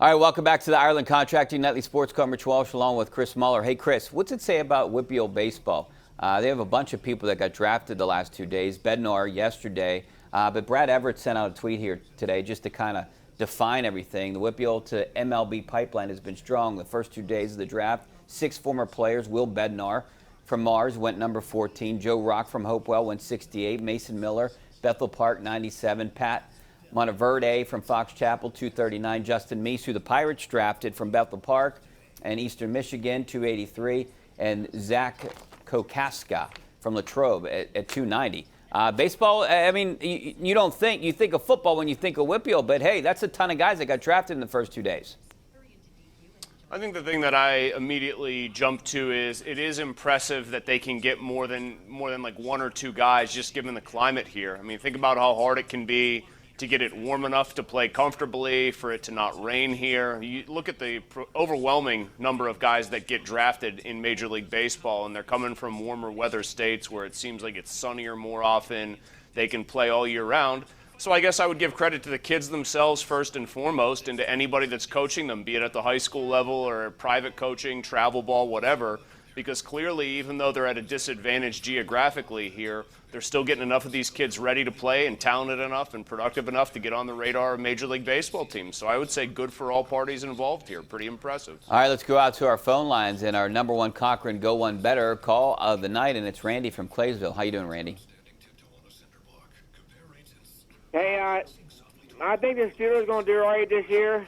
All right, welcome back to the Ireland Contracting Nightly Sports Call. Rich Walsh along with Chris Mueller. Hey, Chris, what's it say about WPIAL baseball? They have a bunch of people that got drafted the last 2 days. Bednar yesterday, but Brad Everett sent out a tweet here today just to kind of define everything. The WPIAL to MLB pipeline has been strong the first 2 days of the draft. 6 former players. Will Bednar from Mars went number 14. Joe Rock from Hopewell went 68. Mason Miller, Bethel Park, 97. Pat Monteverde from Fox Chapel, 239. Justin Meese, who the Pirates drafted from Bethel Park and Eastern Michigan, 283. And Zach Kokaska from Latrobe at 290. Baseball, I mean, you think of football when you think of WPIAL, but hey, that's a ton of guys that got drafted in the first 2 days. I think the thing that I immediately jump to is it is impressive that they can get more than like 1 or 2 guys just given the climate here. I mean, think about how hard it can be to get it warm enough to play comfortably, for it to not rain here. You look at the overwhelming number of guys that get drafted in Major League Baseball, and they're coming from warmer weather states where it seems like it's sunnier more often. They can play all year round. So I guess I would give credit to the kids themselves first and foremost, and to anybody that's coaching them, be it at the high school level or private coaching, travel ball, whatever, because clearly, even though they're at a disadvantage geographically here, they're still getting enough of these kids ready to play and talented enough and productive enough to get on the radar of Major League Baseball teams. So I would say good for all parties involved here. Pretty impressive. All right, let's go out to our phone lines and our number one Cochran Go One Better call of the night, and it's Randy from Claysville. How you doing, Randy? Hey, I think the Steelers are going to do all right this year.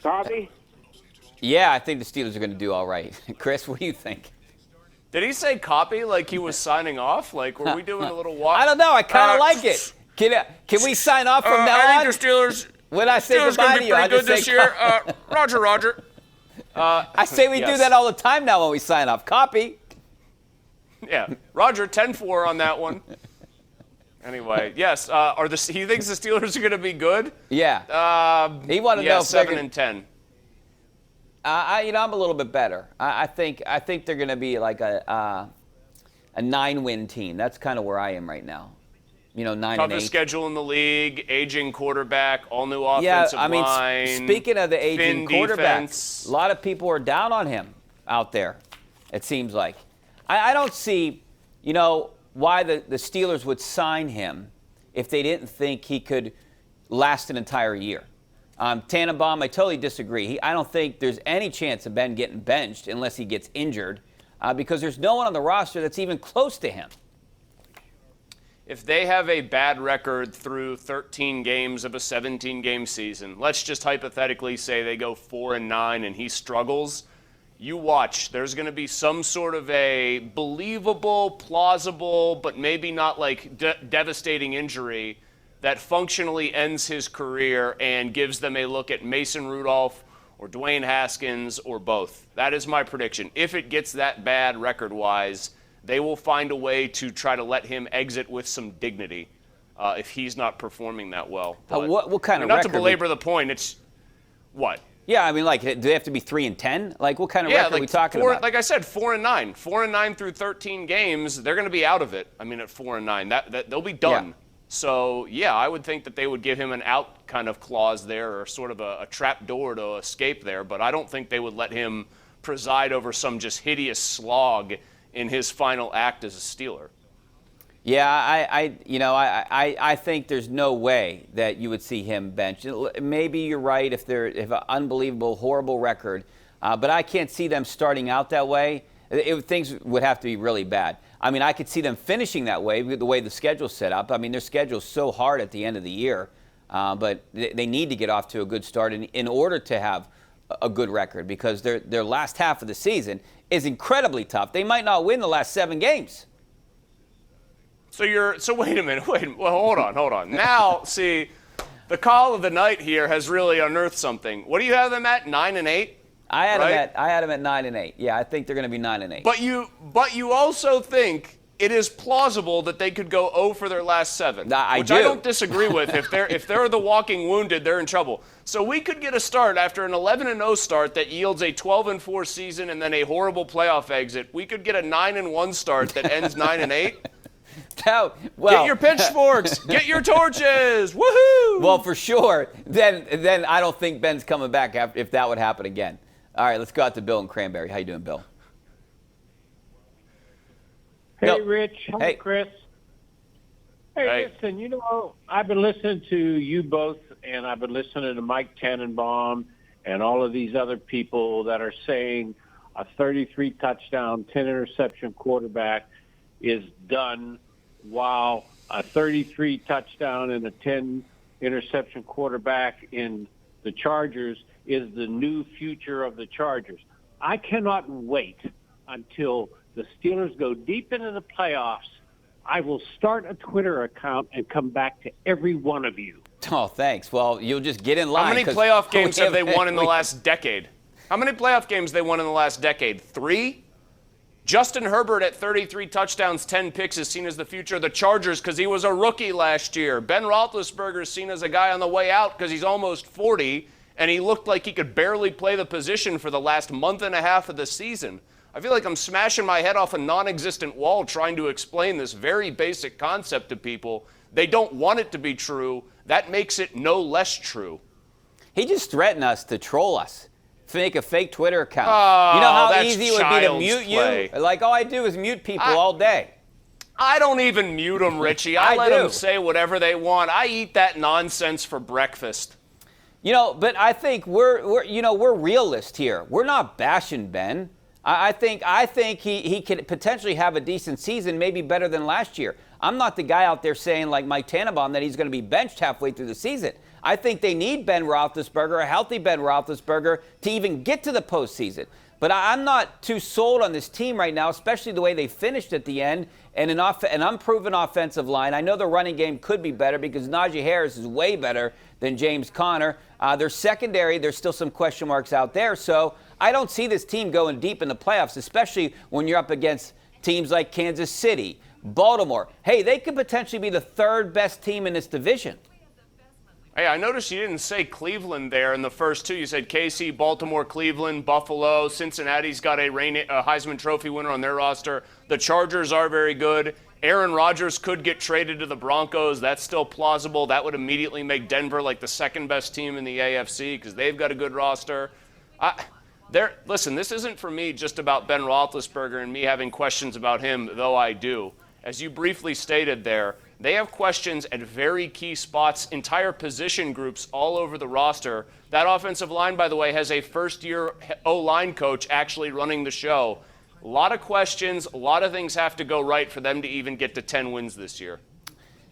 Copy? Yeah, I think the Steelers are going to do all right. Chris, what do you think? Did he say copy like he was signing off? Like, were we doing a little walk? I don't know. I kind of like it. Can we sign off from now on? I think the Steelers. When I say goodbye to you, I just say this year. Roger. I say we do that all the time now when we sign off. Copy. Yeah, Roger, 10-4 on that one. Anyway, yes. He thinks the Steelers are going to be good? Yeah. He wanted to know if 7-10. I'm a little bit better. I think they're going to be like a 9-win team. That's kind of where I am right now. 9-8. Toughest schedule in the league, aging quarterback, all new offensive line. Yeah, I mean, speaking of the aging quarterback, a lot of people are down on him out there, it seems like. I don't see, why the Steelers would sign him if they didn't think he could last an entire year. Tannenbaum, I totally disagree. I don't think there's any chance of Ben getting benched unless he gets injured because there's no one on the roster that's even close to him. If they have a bad record through 13 games of a 17-game season, let's just hypothetically say they go 4-9 and he struggles, you watch. There's going to be some sort of a believable, plausible, but maybe not like devastating injury that functionally ends his career and gives them a look at Mason Rudolph or Dwayne Haskins or both. That is my prediction. If it gets that bad record-wise, they will find a way to try to let him exit with some dignity if he's not performing that well. But, what kind of not record? Not to belabor the point, it's what? Yeah, I mean, like, do they have to be 3-10? Like, what kind of record are we talking about? Like I said, 4-9. 4-9 through 13 games, they're going to be out of it. I mean, at 4-9, that they'll be done. Yeah. So, yeah, I would think that they would give him an out kind of clause there, or sort of a trap door to escape there. But I don't think they would let him preside over some just hideous slog in his final act as a Steeler. Yeah, I think there's no way that you would see him benched. Maybe you're right if an unbelievable, horrible record, but I can't see them starting out that way. Things would have to be really bad. I mean, I could see them finishing that way, the way the schedule's set up. I mean, their schedule's so hard at the end of the year, but they need to get off to a good start in order to have a good record because their last half of the season is incredibly tough. They might not win the last 7 games. So wait a minute. Well, hold on. Now, see, the call of the night here has really unearthed something. What do you have them at? 9-8? I had them at 9-8. Yeah, I think they're going to be 9-8. But you also think it is plausible that they could go 0 for their last 7, which I don't disagree with. If they're the walking wounded, they're in trouble. So we could get a start after an 11-0 start that yields a 12-4 season and then a horrible playoff exit. We could get a 9-1 start that ends 9-8. Well, Get your pitchforks. Get your torches. Woohoo! Well, for sure. Then I don't think Ben's coming back if that would happen again. All right, let's go out to Bill and Cranberry. How you doing, Bill? Hey, Bill. Rich. Hi, Hey. Chris. Hey. Listen, I've been listening to you both, and I've been listening to Mike Tannenbaum and all of these other people that are saying a 33 touchdown, 10 interception quarterback is done, while a 33 touchdown and a 10 interception quarterback in the Chargers is the new future of the Chargers. I cannot wait until the Steelers go deep into the playoffs. I will start a Twitter account and come back to every one of you. Oh, thanks. Well, you'll just get in line. How many 'cause playoff games we have they won in the we- last decade? How many playoff games they won in the last decade? 3? Justin Herbert at 33 touchdowns, 10 picks is seen as the future of the Chargers because he was a rookie last year. Ben Roethlisberger is seen as a guy on the way out because he's almost 40, and he looked like he could barely play the position for the last month and a half of the season. I feel like I'm smashing my head off a non-existent wall trying to explain this very basic concept to people. They don't want it to be true. That makes it no less true. He just threatened us to troll us. Make a fake Twitter account. Oh, you know how that's easy it would be to child's mute play. you? Like, all I do is mute people all day. I don't even mute them, Richie. I let them say whatever they want. I eat that nonsense for breakfast. But I think we're realists here. We're not bashing Ben. I think he could potentially have a decent season, maybe better than last year. I'm not the guy out there saying, like Mike Tannenbaum, that he's going to be benched halfway through the season. I think they need Ben Roethlisberger, a healthy Ben Roethlisberger, to even get to the postseason. But I'm not too sold on this team right now, especially the way they finished at the end and an unproven offensive line. I know the running game could be better because Najee Harris is way better than James Conner. Their secondary, there's still some question marks out there. So I don't see this team going deep in the playoffs, especially when you're up against teams like Kansas City, Baltimore. Hey, they could potentially be the third best team in this division. Hey, I noticed you didn't say Cleveland there in the first two. You said KC, Baltimore, Cleveland, Buffalo. Cincinnati's got a Heisman Trophy winner on their roster. The Chargers are very good. Aaron Rodgers could get traded to the Broncos. That's still plausible. That would immediately make Denver like the second best team in the AFC because they've got a good roster. Listen, this isn't for me just about Ben Roethlisberger and me having questions about him, though I do. As you briefly stated there, they have questions at very key spots, entire position groups all over the roster. That offensive line, by the way, has a first-year O-line coach actually running the show. A lot of questions, a lot of things have to go right for them to even get to 10 wins this year.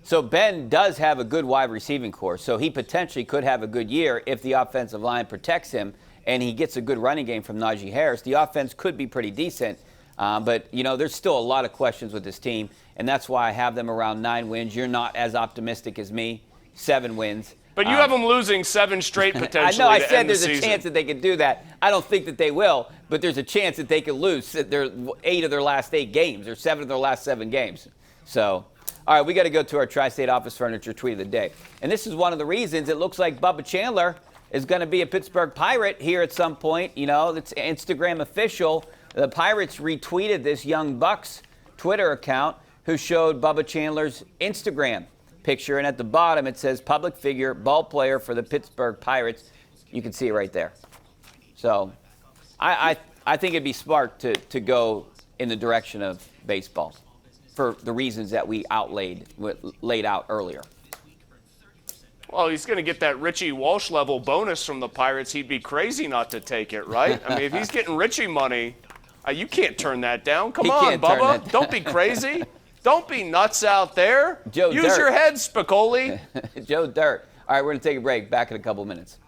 So Ben does have a good wide receiving core, so he potentially could have a good year if the offensive line protects him and he gets a good running game from Najee Harris. The offense could be pretty decent. But, there's still a lot of questions with this team, and that's why I have them around 9 wins. You're not as optimistic as me, 7 wins. But you have them losing 7 straight potentially. I know, I to said end the there's a season. chance that they could do that. I don't think that they will, but there's a chance that they could lose 8 of their last 8 games or 7 of their last 7 games. So, all right, we got to go to our Tri-State Office Furniture Tweet of the Day. And this is one of the reasons it looks like Bubba Chandler is going to be a Pittsburgh Pirate here at some point. It's Instagram official. The Pirates retweeted this Young Bucks Twitter account who showed Bubba Chandler's Instagram picture. And at the bottom, it says public figure, ball player for the Pittsburgh Pirates. You can see it right there. So I think it'd be smart to go in the direction of baseball for the reasons that we laid out earlier. Well, he's going to get that Richie Walsh level bonus from the Pirates. He'd be crazy not to take it, right? I mean, if he's getting Richie money, you can't turn that down. Come on, Bubba. Don't be crazy. Don't be nuts out there. Joe Use Dirt. your head, Spicoli. Joe Dirt. All right, we're going to take a break. Back in a couple minutes.